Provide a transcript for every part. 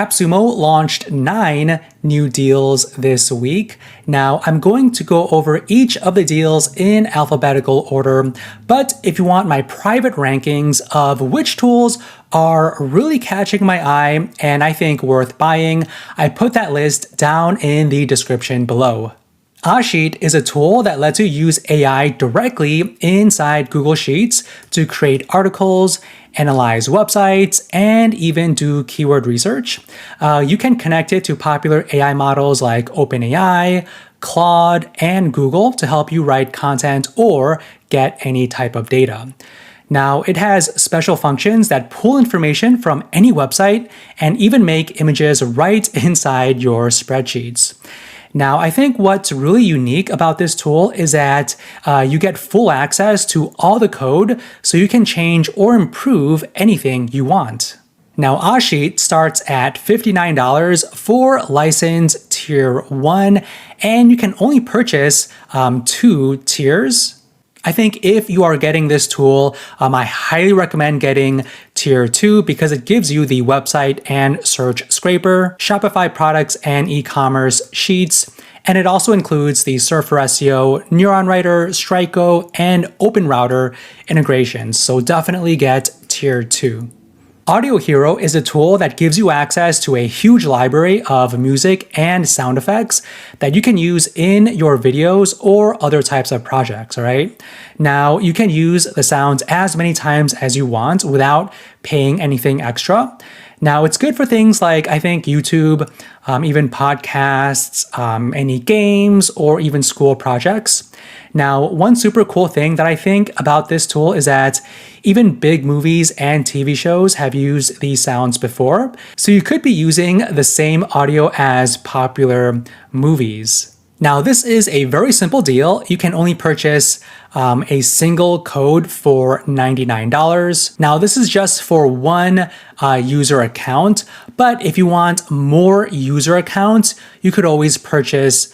AppSumo launched 9 new deals this week. Now, I'm going to go over each of the deals in alphabetical order, but if you want my private rankings of which tools are really catching my eye and I think worth buying, I put that list down in the description below. AahSheet is a tool that lets you use AI directly inside Google Sheets to create articles, analyze websites, and even do keyword research. You can connect it to popular AI models like OpenAI, Claude, and Google to help you write content or get any type of data. Now, it has special functions that pull information from any website and even make images right inside your spreadsheets. Now, I think what's really unique about this tool is that you get full access to all the code so you can change or improve anything you want. Now, AahSheet starts at $59 for license tier 1, and you can only purchase 2 tiers. I think if you are getting this tool, I highly recommend getting tier 2 because it gives you the website and search scraper, Shopify products and e-commerce sheets, and it also includes the Surfer SEO, Neuron Writer, Strikeco, and OpenRouter integrations. So definitely get tier 2. AudioHero is a tool that gives you access to a huge library of music and sound effects that you can use in your videos or other types of projects, all right? Now, you can use the sounds as many times as you want without paying anything extra. Now, it's good for things like, I think, YouTube, even podcasts, any games, or even school projects. Now, one super cool thing that I think about this tool is that even big movies and TV shows have used these sounds before. So you could be using the same audio as popular movies. Now, this is a very simple deal. You can only purchase a single code for $99. Now, this is just for one user account, but if you want more user accounts, you could always purchase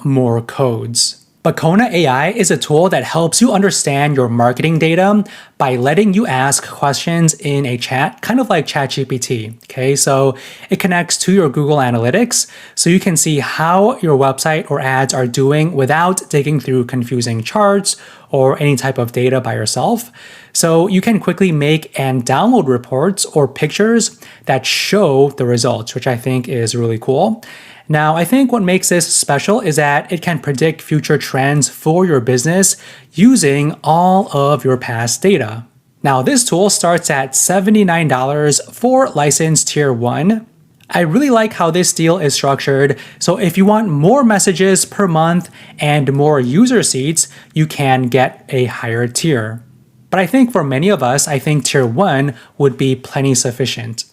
more codes. Backona AI is a tool that helps you understand your marketing data by letting you ask questions in a chat, kind of like ChatGPT. Okay, so it connects to your Google Analytics so you can see how your website or ads are doing without digging through confusing charts or any type of data by yourself. So you can quickly make and download reports or pictures that show the results, which I think is really cool. Now, I think what makes this special is that it can predict future trends for your business using all of your past data. Now, this tool starts at $79 for license tier 1. I really like how this deal is structured, so if you want more messages per month and more user seats, you can get a higher tier. But I think for many of us, I think tier 1 would be plenty sufficient.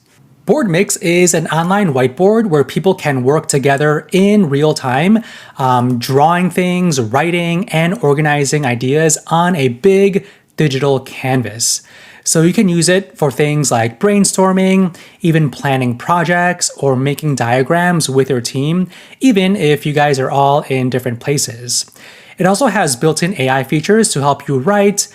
Boardmix is an online whiteboard where people can work together in real time, drawing things, writing, and organizing ideas on a big digital canvas. So you can use it for things like brainstorming, even planning projects, or making diagrams with your team, even if you guys are all in different places. It also has built-in AI features to help you write,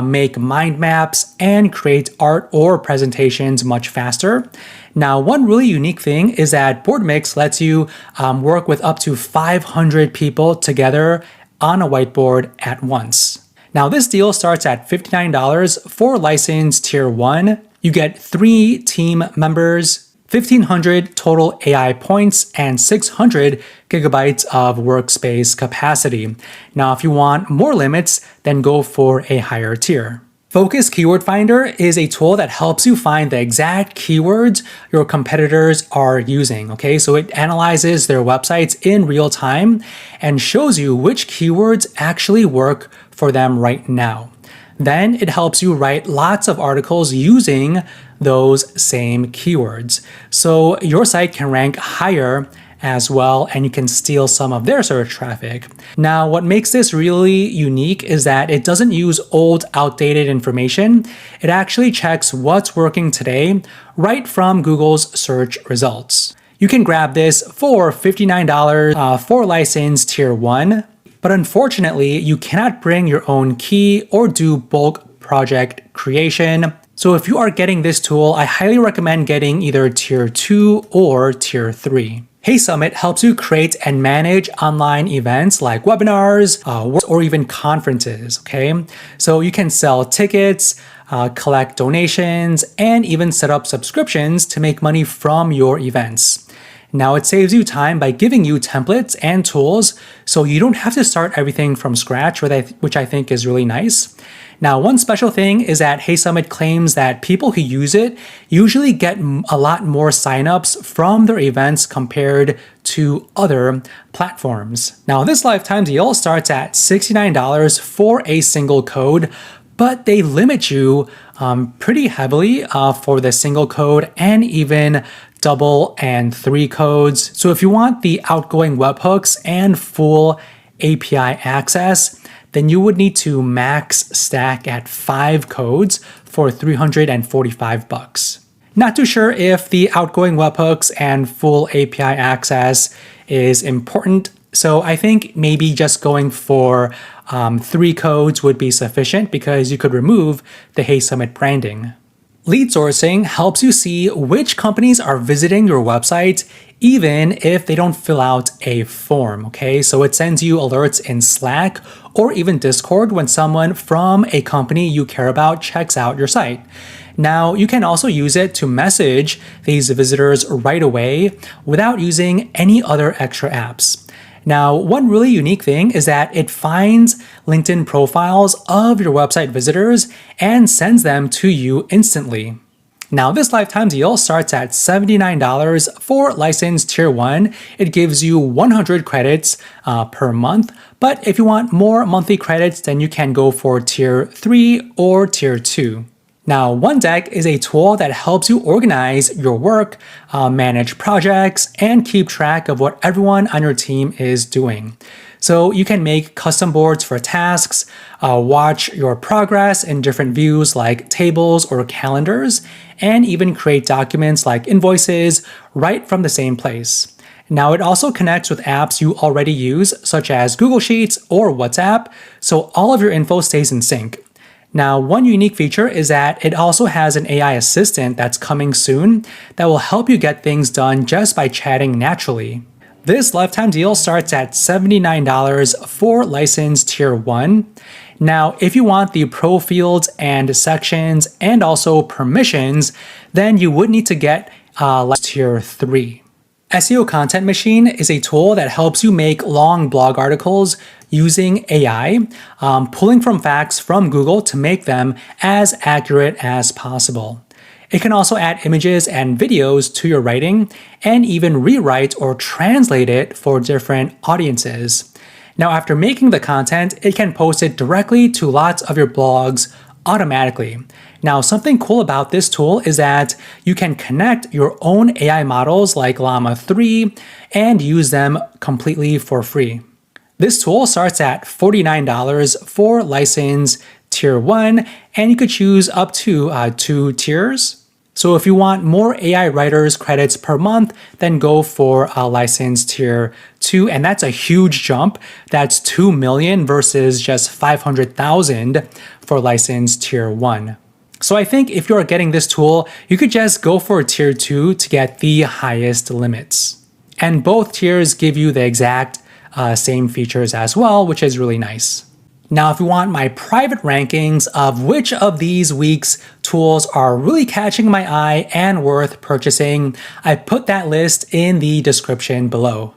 make mind maps, and create art or presentations much faster. Now, one really unique thing is that Boardmix lets you work with up to 500 people together on a whiteboard at once. Now, this deal starts at $59 for license tier 1. You get 3 team members, 1,500 total AI points, and 600 gigabytes of workspace capacity. Now, if you want more limits, then go for a higher tier. Focus Keyword Finder is a tool that helps you find the exact keywords your competitors are using, okay? So it analyzes their websites in real time and shows you which keywords actually work for them right now. Then it helps you write lots of articles using those same keywords. So your site can rank higher as well, and you can steal some of their search traffic. Now, what makes this really unique is that it doesn't use old, outdated information. It actually checks what's working today right from Google's search results. You can grab this for $59 for license tier 1, but unfortunately, you cannot bring your own key or do bulk project creation. So if you are getting this tool, I highly recommend getting either tier 2 or tier 3. HeySummit helps you create and manage online events like webinars or even conferences, okay? So you can sell tickets, collect donations, and even set up subscriptions to make money from your events. Now it saves you time by giving you templates and tools so you don't have to start everything from scratch, which I think is really nice. Now, one special thing is that HeySummit claims that people who use it usually get a lot more signups from their events compared to other platforms. Now, this lifetime deal starts at $69 for a single code, but they limit you pretty heavily for the single code and even double and 3 codes. So if you want the outgoing webhooks and full API access, then you would need to max stack at 5 codes for $345. Not too sure if the outgoing webhooks and full API access is important, so I think maybe just going for 3 codes would be sufficient because you could remove the HeySummit branding. Leadsourcing helps you see which companies are visiting your website even if they don't fill out a form, okay? So it sends you alerts in Slack or even Discord when someone from a company you care about checks out your site. Now, you can also use it to message these visitors right away without using any other extra apps. Now, one really unique thing is that it finds LinkedIn profiles of your website visitors and sends them to you instantly. Now, this lifetime deal starts at $79 for license tier 1. It gives you 100 credits per month, but if you want more monthly credits, then you can go for tier 3 or tier 2. Now, OneDeck is a tool that helps you organize your work, manage projects, and keep track of what everyone on your team is doing. So you can make custom boards for tasks, watch your progress in different views like tables or calendars, and even create documents like invoices right from the same place. Now, it also connects with apps you already use, such as Google Sheets or WhatsApp, so all of your info stays in sync. Now, one unique feature is that it also has an AI assistant that's coming soon that will help you get things done just by chatting naturally. This lifetime deal starts at $79 for license tier 1. Now, if you want the pro fields and sections and also permissions, then you would need to get tier 3. SEO Content Machine is a tool that helps you make long blog articles using AI, pulling from facts from Google to make them as accurate as possible. It can also add images and videos to your writing and even rewrite or translate it for different audiences. Now, after making the content, it can post it directly to lots of your blogs automatically. Now, something cool about this tool is that you can connect your own AI models like Llama 3 and use them completely for free. This tool starts at $49 for license tier 1, and you could choose up to 2 tiers. So if you want more AI writers credits per month, then go for license tier 2, and that's a huge jump. That's 2 million versus just 500,000 for license tier 1. So I think if you're getting this tool, you could just go for tier 2 to get the highest limits. And both tiers give you the exact same features as well, which is really nice. Now, if you want my private rankings of which of these week's tools are really catching my eye and worth purchasing, I put that list in the description below.